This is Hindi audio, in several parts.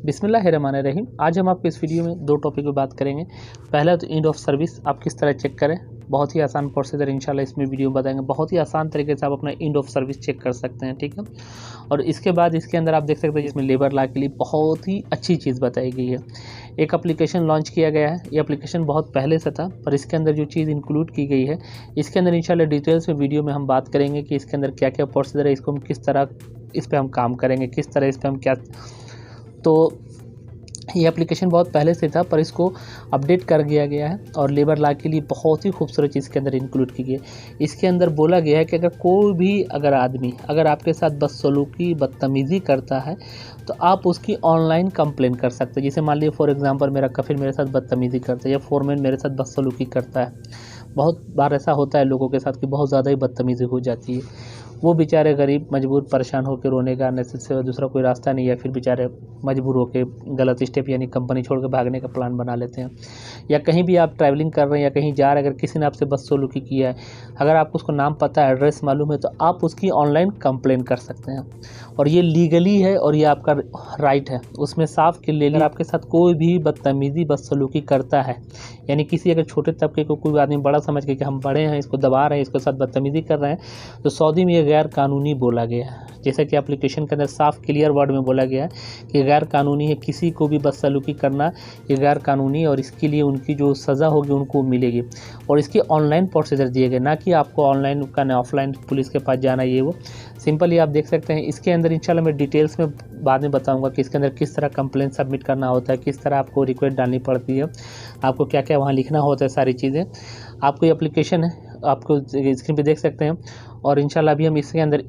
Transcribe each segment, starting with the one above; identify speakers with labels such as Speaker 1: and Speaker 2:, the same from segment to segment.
Speaker 1: बिस्मिल्लाहिर्रहमानिर्रहीम। आज हम आपको इस वीडियो में दो टॉपिक पे बात करेंगे। पहला तो एंड ऑफ सर्विस आप किस तरह चेक करें, बहुत ही आसान प्रोसीजर इंशाल्लाह इसमें वीडियो में बताएंगे। बहुत ही आसान तरीके से आप अपना एंड ऑफ सर्विस चेक कर सकते हैं, ठीक है। और इसके बाद इसके अंदर आप देख सकते हैं जिसमें लेबर लॉ के लिए बहुत ही अच्छी चीज़ बताई गई है। एक एप्लीकेशन लॉन्च किया गया है, ये एप्लीकेशन बहुत पहले से था, पर इसके अंदर जो चीज़ इंक्लूड की गई है इसके अंदर इंशाल्लाह डिटेल्स में वीडियो में हम बात करेंगे कि इसके अंदर क्या क्या प्रोसीजर है, इसको हम किस तरह इस पर हम काम करेंगे, किस तरह इस पर हम क्या। तो ये एप्लीकेशन बहुत पहले से था पर इसको अपडेट कर दिया गया है और लेबर लॉ के लिए बहुत ही खूबसूरत चीज़ के अंदर इंक्लूड की गई है। इसके अंदर बोला गया है कि अगर कोई भी आदमी अगर आपके साथ बदसलूकी बदतमीज़ी करता है तो आप उसकी ऑनलाइन कंप्लेन कर सकते हैं। जैसे मान लीजिए फॉर एग्जांपल मेरा कफिल मेरे साथ बदतमीज़ी करता है या फोरमैन मेरे साथ बदसलूकी करता है। बहुत बार ऐसा होता है लोगों के साथ कि बहुत ज़्यादा ही बदतमीज़ी हो जाती है। वो बेचारे गरीब मजबूर परेशान होकर रोने का नसीब से दूसरा कोई रास्ता नहीं है, फिर बेचारे मजबूर होकर गलत स्टेप यानी कंपनी छोड़ के भागने का प्लान बना लेते हैं। या कहीं भी आप ट्रैवलिंग कर रहे हैं या कहीं जा रहे हैं, अगर किसी ने आपसे बदसलूकी किया है, अगर आपको उसको नाम पता है, एड्रेस मालूम है, तो आप उसकी ऑनलाइन कंप्लेन कर सकते हैं और ये लीगली है और ये आपका राइट है। उसमें साफ क्लियर अगर आपके साथ कोई भी बदतमीज़ी बदसलूकी करता है, यानी किसी अगर छोटे तबके को कोई आदमी बड़ा समझ के कि हम बड़े हैं, इसको दबा रहे हैं, इसके साथ बदतमीज़ी कर रहे हैं, तो सऊदी में ये गैर कानूनी बोला गया है। जैसा कि एप्लीकेशन के अंदर साफ क्लियर वर्ड में बोला गया है कि गैर कानूनी है, किसी को भी बदसलूकी करना ये गैर कानूनी है और इसके लिए उनकी जो सज़ा होगी उनको मिलेगी। और इसके ऑनलाइन प्रोसीजर दिए गए, ना कि आपको ऑनलाइन का ना ऑफलाइन पुलिस के पास जाना, ये वो सिंपली आप देख सकते हैं। इसके अंदर इंशाल्लाह मैं डिटेल्स में बाद में बताऊंगा कि इसके अंदर किस तरह कंप्लेंट सबमिट करना होता है, किस तरह आपको रिक्वेस्ट डालनी पड़ती है, आपको क्या क्या वहाँ लिखना होता है, सारी चीज़ें। आपको ये एप्लीकेशन है, आपको स्क्रीन पे देख सकते हैं। और इंशाल्लाह अभी हम इसके अंदर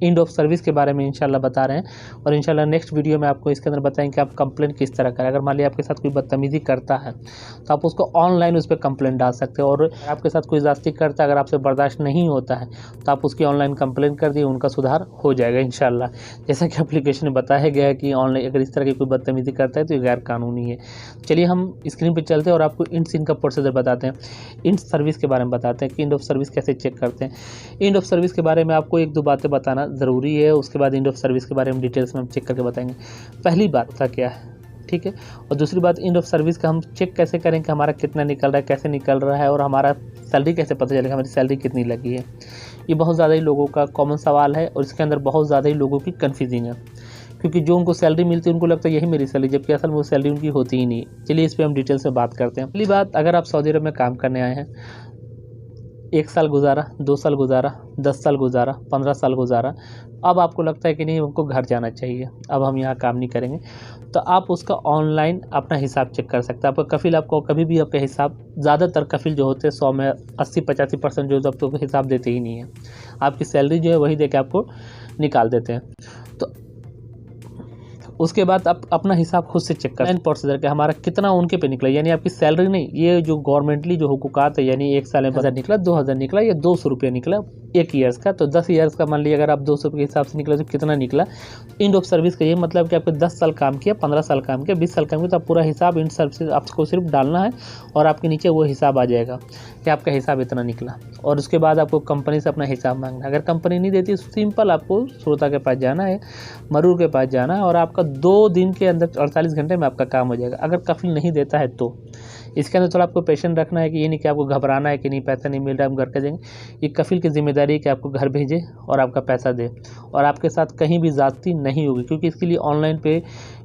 Speaker 1: एंड ऑफ सर्विस के बारे में इंशाल्लाह बता रहे हैं और इंशाल्लाह नेक्स्ट वीडियो में आपको इसके अंदर बताएंगे कि आप कंप्लेंट किस तरह करें। अगर मान लीजिए आपके साथ कोई बदतमीज़ी करता है तो आप उसको ऑनलाइन उस पर कंप्लेंट डाल सकते हो, और आपके साथ कोई ज़्यादती करता है, अगर आपसे बर्दाश्त नहीं होता है तो आप उसकी ऑनलाइन कंप्लेंट कर दिए, उनका सुधार हो जाएगा इंशाल्लाह। जैसा कि एप्लीकेशन में बताया गया है कि ऑनलाइन अगर इस तरह की कोई बदतमीज़ी करता है तो ये गैर कानूनी है। चलिए हम स्क्रीन पर चलते हैं और आपको इंड सीन का प्रोसीजर बताते हैं, इंड सर्विस के बारे में बताते हैं कि इंड ऑफ सर्विस कैसे चेक करते हैं। इंड ऑफ सर्विस के बारे में आपको एक दो बातें बताना ज़रूरी है, उसके बाद एंड ऑफ सर्विस के बारे में डिटेल्स में हम चेक करके बताएंगे। पहली बात था क्या है, ठीक है, और दूसरी बात एंड ऑफ सर्विस का हम चेक कैसे करें कि हमारा कितना निकल रहा है, कैसे निकल रहा है, और हमारा सैलरी कैसे पता चलेगा हमारी सैलरी कितनी लगी है। ये बहुत ज़्यादा ही लोगों का कॉमन सवाल है और इसके अंदर बहुत ज़्यादा ही लोगों की कन्फ्यूजिंग है, क्योंकि जो उनको सैलरी मिलती है उनको लगता है यही मेरी सैलरी, जबकि असल में वो सैलरी उनकी होती ही नहीं। चलिए इस पर हम डिटेल्स में बात करते हैं। पहली बात, अगर आप सऊदी अरब में काम करने आए हैं, 1 साल गुजारा, 2 साल गुजारा, 10 साल गुजारा, 15 साल गुजारा, अब आपको लगता है कि नहीं हमको घर जाना चाहिए, अब हम यहाँ काम नहीं करेंगे, तो आप उसका ऑनलाइन अपना हिसाब चेक कर सकते हैं। आपका कफिल आपको कभी भी आपका हिसाब, ज़्यादातर कफिल जो होते हैं 100 में 80-85% जो आपको हिसाब देते ही नहीं है, आपकी सैलरी जो है वही दे के आपको निकाल देते हैं। तो उसके बाद आप अपना हिसाब खुद से चेक करें प्रोसीजर के हमारा कितना उनके पे निकला, यानी आपकी सैलरी नहीं, ये जो गवर्नमेंटली जो हुकूकात है, यानी 1 साल में 1000 निकला, 2000 निकला या 200 रुपये निकला 1 ईयर्स का, तो 10 ईयर्स का मान लीजिए अगर आप 200 के हिसाब से निकला तो कितना निकला। एंड ऑफ सर्विस का ये मतलब कि आपको 10 साल काम किया, 15 साल काम किया, 20 साल काम किया, तो आप पूरा हिसाब एंड सर्विस आपको सिर्फ डालना है और आपके नीचे वो हिसाब आ जाएगा कि आपका हिसाब इतना निकला। और उसके बाद आपको कंपनी से अपना हिसाब मांगना है। अगर कंपनी नहीं देती सिंपल आपको श्रोता के पास जाना है, मरूर के पास जाना है, और आपका 2 दिन के अंदर 48 घंटे में आपका काम हो जाएगा। अगर कफिल नहीं देता है तो इसके अंदर थोड़ा आपको पेशेंट रखना है कि ये नहीं कि आपको घबराना है कि नहीं पैसा नहीं मिल रहा है हम घर के देंगे। ये कफिल की जिम्मेदारी है कि आपको घर भेजे और आपका पैसा दे, और आपके साथ कहीं भी ज़्यादती नहीं होगी, क्योंकि इसके लिए ऑनलाइन पे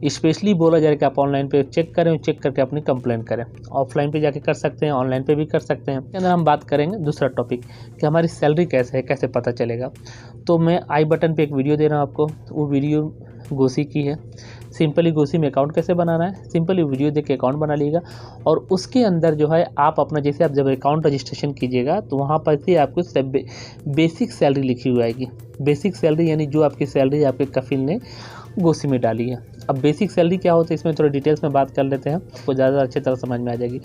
Speaker 1: स्पेशली बोला जाए कि आप ऑनलाइन पे चेक करें, चेक करके अपनी कंप्लेन करें। ऑफलाइन पे जाके कर सकते हैं, ऑनलाइन पे भी कर सकते हैं। इसके अंदर हम बात करेंगे दूसरा टॉपिक कि हमारी सैलरी कैसे है, कैसे पता चलेगा। तो मैं आई बटन पर एक वीडियो दे रहा हूँ आपको, वो वीडियो गोसी की है। सिंपली गोसी में अकाउंट कैसे बनाना है, सिंपली वीडियो देख के अकाउंट बना लीजिएगा, और उसके अंदर जो है आप अपना, जैसे आप जब अकाउंट रजिस्ट्रेशन कीजिएगा तो वहाँ पर से आपको बेसिक सैलरी लिखी हुई आएगी। बेसिक सैलरी यानी जो आपकी सैलरी आपके कफिल ने गोसी में डाली है। अब बेसिक सैलरी क्या होता है इसमें थोड़ा डिटेल्स में बात कर लेते हैं, आपको ज़्यादा अच्छी तरह समझ में आ जाएगी।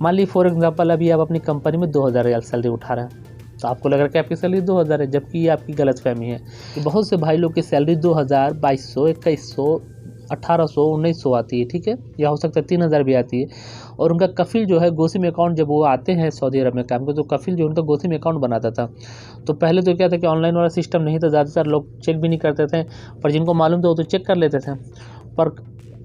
Speaker 1: मान लीजिए फॉर एग्जाम्पल अभी आप अपनी कंपनी में 2000 रियाल सैलरी उठा रहे हैं, तो आपको लग रहा है कि आपकी सैलरी 2000 है, जबकि ये आपकी गलतफहमी है। बहुत से भाई लोग की सैलरी 2000, 2200, 2100, 1800 1900 आती है, ठीक है, या हो सकता है 3000 भी आती है। और उनका कफिल जो है गोसी में अकाउंट, जब वो आते हैं सऊदी अरब में काम को, तो कफिल जो उनका गोसी में अकाउंट बनाता था। तो पहले तो क्या था कि ऑनलाइन वाला सिस्टम नहीं था, ज़्यादातर लोग चेक भी नहीं करते थे, पर जिनको मालूम था वो तो चेक कर लेते थे। पर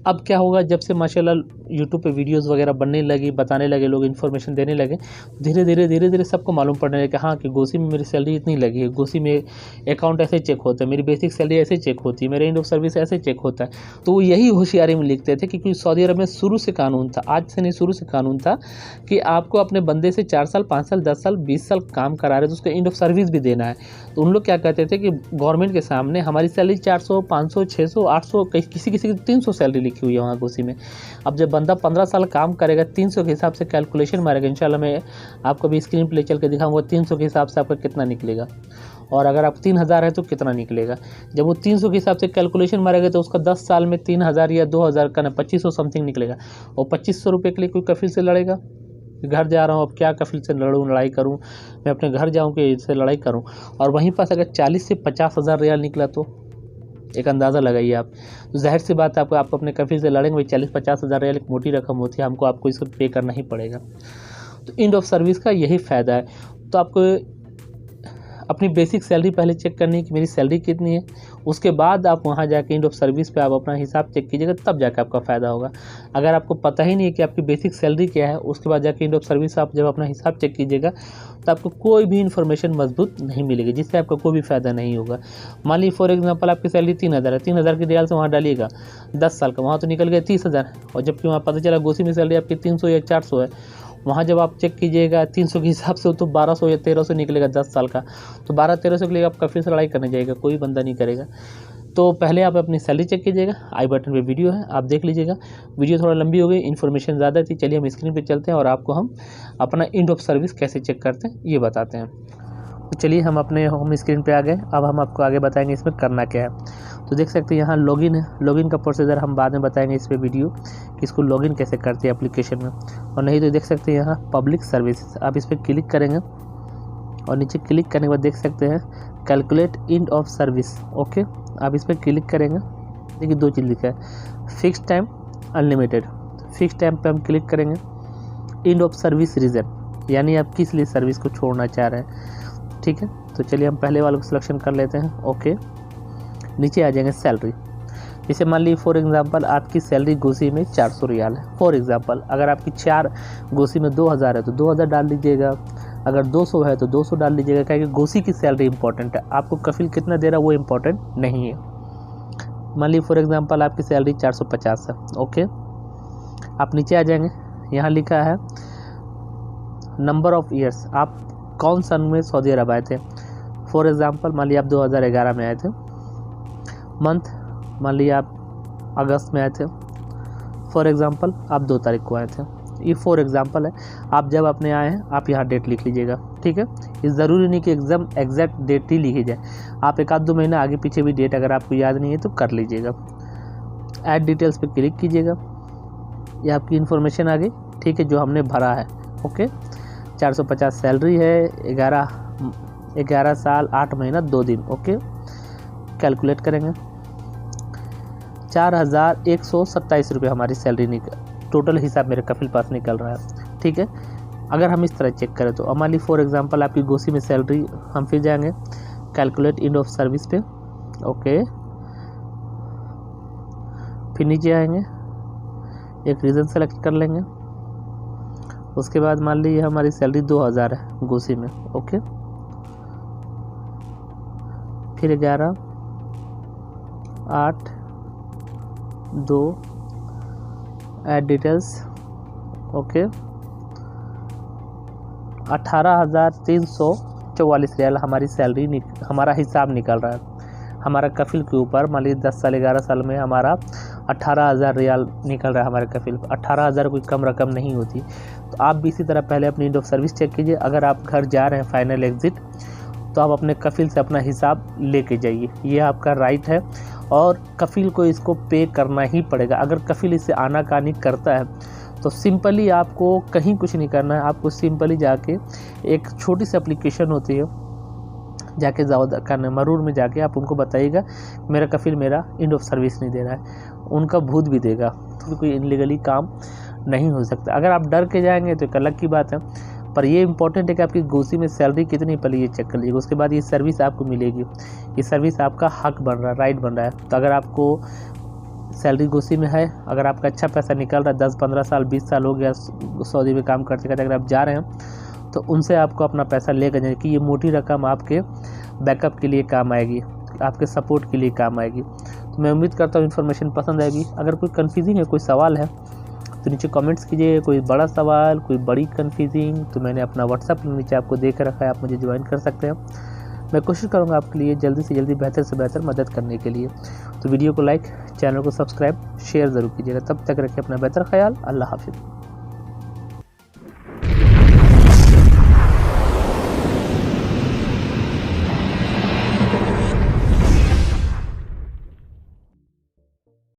Speaker 1: अब क्या होगा, जब से माशाल्लाह यूट्यूब पे वीडियोस वगैरह बनने लगी, बताने लगे लोग, इन्फॉर्मेशन देने लगे, धीरे धीरे सबको मालूम पड़ने लगे कि हाँ कि गोसी में मेरी सैलरी इतनी लगी है, गोसी में अकाउंट ऐसे चेक होता है, मेरी बेसिक सैलरी ऐसे चेक होती है, मेरे एंड ऑफ सर्विस ऐसे चेक होता है। तो वो यही होशियारी में लिखते थे, क्योंकि सऊदी अरब में शुरू से कानून था, आज से नहीं, शुरू से कानून था कि आपको अपने बंदे से 4 साल 5 साल 10 साल 20 साल काम करा रहे तो उसका एंड ऑफ सर्विस भी देना है। तो उन लोग क्या कहते थे कि गवर्नमेंट के सामने हमारी सैलरी 400 500 600 800 किसी की 300 सैलरी लिखी हुई है वहाँ गोसी में। अब जब बंदा 15 साल काम करेगा, 300 के हिसाब से कैलकुलेशन मारेगा, इंशाल्लाह मैं आपको भी स्क्रीन पे चल के दिखाऊंगा 300 के हिसाब से आपका कितना निकलेगा, और अगर आप 3000 है तो कितना निकलेगा। जब वो 300 के हिसाब से कैलकुलेशन मारेगा तो उसका 10 साल में 3000 या 2000 का ना 2500 समथिंग निकलेगा। और 2500 रुपये के लिए कोई कफिल से लड़ेगा? घर जा रहा हूँ, अब क्या कफिल से लड़ाई करूँ, मैं अपने घर जाऊँ कि इससे लड़ाई करूँ। और वहीं पास अगर 40 से 50,000 रियाल निकला तो एक अंदाज़ा लगाइए आप। तो जाहिर सी बात है आप अपने कफिल से लड़ेंगे, भाई 40-50 हज़ार रियाल एक मोटी रकम होती है, आपको इसको पे करना ही पड़ेगा। तो एंड ऑफ सर्विस का यही फ़ायदा है। तो आपको अपनी बेसिक सैलरी पहले चेक करनी है कि मेरी सैलरी कितनी है, उसके बाद आप वहाँ जाके एंड ऑफ सर्विस पे आप अपना हिसाब चेक कीजिएगा, तब जाके आपका फ़ायदा होगा। अगर आपको पता ही नहीं है कि आपकी बेसिक सैलरी क्या है, उसके बाद जाके एंड ऑफ सर्विस आप जब अपना हिसाब चेक कीजिएगा तो आपको कोई भी इन्फॉर्मेशन मजबूत नहीं मिलेगी, जिससे आपका कोई भी फ़ायदा नहीं होगा। मान लीजिए फॉर एग्जांपल आपकी सैलरी 3000 है, 3000 की रियाल से वहाँ डालिएगा 10 साल का, वहाँ तो निकल गया 30,000, और जबकि वहाँ पता चला गोसी में सैलरी आपकी 300 या 400 है, वहाँ जब आप चेक कीजिएगा 300 के हिसाब से तो 1200 या 1300 निकलेगा 10 साल का। तो 1200-1300 के लिए आप कफिल से लड़ाई करने जाएगा, कोई बंदा नहीं करेगा। तो पहले आप अपनी सैलरी चेक कीजिएगा, आई बटन पे वीडियो है, आप देख लीजिएगा। वीडियो थोड़ा लंबी हो गई, इन्फॉर्मेशन ज़्यादा थी, चलिए हम स्क्रीन पे चलते हैं और आपको हम अपना एंड ऑफ सर्विस कैसे चेक करते हैं ये बताते हैं। तो चलिए हम अपने होम स्क्रीन पे आ गए। अब हम आपको आगे बताएंगे इसमें करना क्या है। तो देख सकते हैं यहाँ लॉगिन है, लॉगिन का प्रोसीजर हम बाद में बताएंगे इस पे वीडियो कि इसको लॉगिन कैसे करते हैं एप्लीकेशन में। और नहीं तो देख सकते हैं यहाँ पब्लिक सर्विसेज, आप इस पर क्लिक करेंगे और नीचे क्लिक करने के बाद देख सकते हैं calculate end of service. Okay, आप इस पर क्लिक करेंगे, देखिए 2 चीज़ लिखा है, fix time unlimited. Fix time पे हम क्लिक करेंगे, एंड ऑफ सर्विस रीज़न, यानी आप किस लिए सर्विस को छोड़ना चाह रहे हैं। ठीक है, तो चलिए हम पहले वाले को सिलेक्शन कर लेते हैं। ओके, नीचे आ जाएंगे सैलरी। जैसे मान लीजिए फॉर एग्जांपल आपकी सैलरी गोसी में 400 रियाल है। फॉर एग्जांपल अगर आपकी 4 गोसी में 2000 है तो 2000 डाल दीजिएगा, अगर 200 है तो 200 डाल दीजिएगा, क्योंकि गोसी की सैलरी इंपॉर्टेंट है, आपको कफिल कितना दे रहा है वो इम्पोर्टेंट नहीं है। मान लीजिए फॉर एग्जांपल आपकी सैलरी 450 है। ओके, आप नीचे आ जाएंगे, यहाँ लिखा है नंबर ऑफ ईयर्स, आप कौन सन में सऊदी अरब आए थे। फॉर एग्जांपल मान लीजिए आप 2011 में आए थे, मंथ मान लीजिए आप अगस्त में आए थे, फॉर एग्जांपल आप 2 तारीख को आए थे। ये फॉर एग्जांपल है, आप जब अपने आए हैं आप यहाँ डेट लिख लीजिएगा। ठीक है, ये ज़रूरी नहीं कि एकदम एग्जैक्ट डेट ही लिखी जाए, आप 1-2 महीना आगे पीछे भी डेट अगर आपको याद नहीं है तो कर लीजिएगा। ऐड डिटेल्स पे क्लिक कीजिएगा, ये आपकी इन्फॉर्मेशन आ गई। ठीक है, जो हमने भरा है। ओके, 450 सैलरी है, 11 साल 8 महीना 2 दिन। ओके, कैलकुलेट करेंगे, 4127 रुपये हमारी सैलरी टोटल हिसाब मेरे कफिल पास निकल रहा है। ठीक है, अगर हम इस तरह चेक करें तो मान लीजिए फॉर एग्जांपल आपकी गोसी में सैलरी, हम फिर जाएंगे कैलकुलेट एंड ऑफ सर्विस पे। ओके, फिर नीचे आएंगे, एक रीज़न सेलेक्ट कर लेंगे, उसके बाद मान लीजिए हमारी सैलरी 2000 है गोसी में। ओके, फिर 11 8 2 ऐड डिटेल्स। ओके, 18,344 रियाल हमारी सैलरी हमारा हिसाब निकल रहा है। हमारा कफिल के ऊपर मान लीजिए 10 साल 11 साल में हमारा 18,000 रियाल निकल रहा है हमारे कफिल। 18,000 कोई कम रकम नहीं होती। तो आप भी इसी तरह पहले अपनी एंड ऑफ सर्विस चेक कीजिए। अगर आप घर जा रहे हैं फाइनल एग्जिट, तो आप अपने कफिल से अपना हिसाब लेके जाइए, ये आपका राइट है, और कफिल को इसको पे करना ही पड़ेगा। अगर कफिल इससे आनाकानी करता है तो सिंपली आपको कहीं कुछ नहीं करना है, आपको सिंपली जाके एक छोटी सी एप्लीकेशन होती है जाके ज़्यादा करना, मरूर में जाके आप उनको बताइएगा मेरा कफिल मेरा एंड ऑफ सर्विस नहीं दे रहा है, उनका भूत भी देगा, तो कोई इनलीगली काम नहीं हो सकता। अगर आप डर के जाएंगे तो एक अलग की बात है, पर ये इंपॉर्टेंट है कि आपकी गोसी में सैलरी कितनी, पहले ये चेक कर लीजिएगा। उसके बाद ये सर्विस आपको मिलेगी, ये सर्विस आपका हक बन रहा है, राइट बन रहा है। तो अगर आपको सैलरी गोसी में है, अगर आपका अच्छा पैसा निकल रहा है, 10-15 साल 20 साल हो गया सऊदी में काम करते करते अगर आप जा रहे हैं, तो उनसे आपको अपना पैसा लेकर जाए कि ये मोटी रकम आपके बैकअप के लिए काम आएगी, आपके सपोर्ट के लिए काम आएगी। तो मैं उम्मीद करता हूँ इन्फॉर्मेशन पसंद आएगी। अगर कोई कन्फ्यूजिंग है, कोई सवाल है तो नीचे कमेंट्स कीजिए, कोई बड़ा सवाल, कोई बड़ी कन्फ्यूजिंग, तो मैंने अपना व्हाट्सअप नीचे आपको देकर रखा है, आप मुझे ज्वाइन कर सकते हैं। मैं कोशिश करूँगा आपके लिए जल्दी से जल्दी बेहतर से बेहतर मदद करने के लिए। तो वीडियो को लाइक, चैनल को सब्सक्राइब, शेयर ज़रूर कीजिएगा। तब तक रखिए अपना बेहतर ख्याल। अल्लाह हाफिज़।